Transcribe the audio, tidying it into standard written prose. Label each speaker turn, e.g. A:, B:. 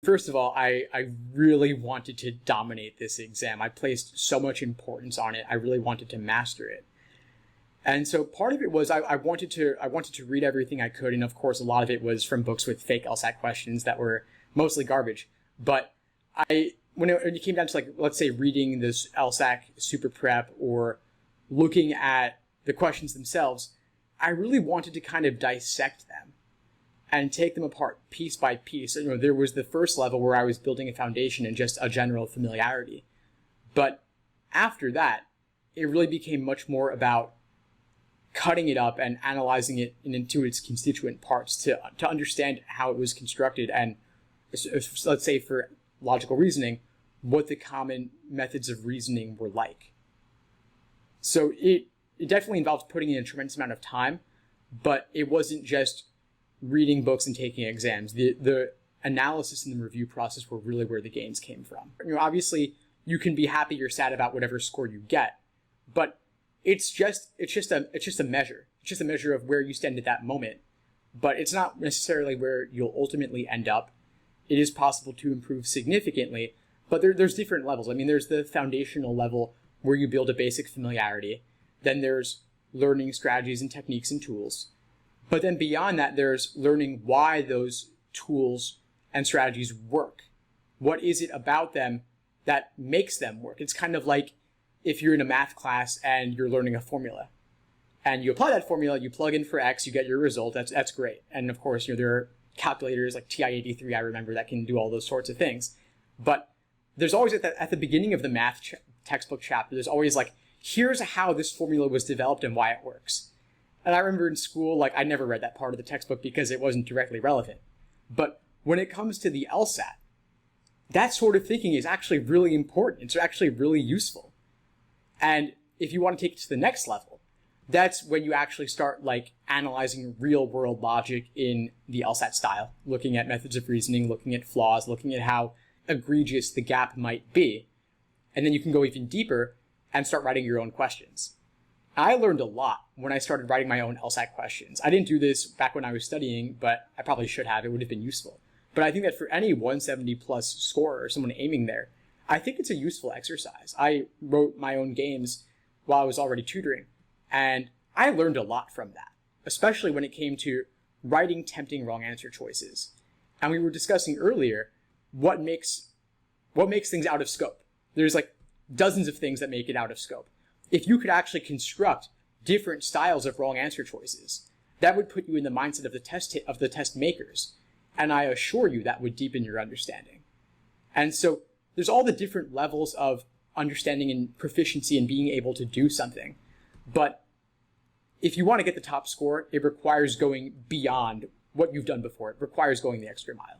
A: First of all, I really wanted to dominate this exam. I placed so much importance on it. I really wanted to master it. And so part of it was I wanted to read everything I could, and of course a lot of it was from books with fake LSAT questions that were mostly garbage. But when it came down to, like, let's say reading this LSAT super prep or looking at the questions themselves, I really wanted to kind of dissect them and take them apart piece by piece. You know, there was the first level where I was building a foundation and just a general familiarity. But after that, it really became much more about cutting it up and analyzing it into its constituent parts to understand how it was constructed and, let's say for logical reasoning, what the common methods of reasoning were like. So it definitely involves putting in a tremendous amount of time, but it wasn't just reading books and taking exams. The analysis and the review process were really where the gains came from. You know, obviously you can be happy or sad about whatever score you get, but it's just a measure. It's just a measure of where you stand at that moment, but it's not necessarily where you'll ultimately end up. It is possible to improve significantly, but there's different levels. I mean, there's the foundational level where you build a basic familiarity. Then there's learning strategies and techniques and tools. But then beyond that, there's learning why those tools and strategies work. What is it about them that makes them work? It's kind of like if you're in a math class and you're learning a formula and you apply that formula, you plug in for X, you get your result. That's great. And of course, you know, there are calculators like TI-83, I remember, that can do all those sorts of things. But there's always at the beginning of the math textbook chapter, there's always like, here's how this formula was developed and why it works. And I remember in school, like, I never read that part of the textbook because it wasn't directly relevant. But when it comes to the LSAT, that sort of thinking is actually really important. It's actually really useful. And if you want to take it to the next level, that's when you actually start, like, analyzing real world logic in the LSAT style, looking at methods of reasoning, looking at flaws, looking at how egregious the gap might be. And then you can go even deeper and start writing your own questions. I learned a lot when I started writing my own LSAT questions. I didn't do this back when I was studying, but I probably should have. It would have been useful. But I think that for any 170 plus scorer or someone aiming there, I think it's a useful exercise. I wrote my own games while I was already tutoring, and I learned a lot from that, especially when it came to writing tempting wrong answer choices. And we were discussing earlier what makes things out of scope. There's like dozens of things that make it out of scope. If you could actually construct different styles of wrong answer choices, that would put you in the mindset of the test makers. And I assure you that would deepen your understanding. And so there's all the different levels of understanding and proficiency and being able to do something. But if you want to get the top score, it requires going beyond what you've done before. It requires going the extra mile.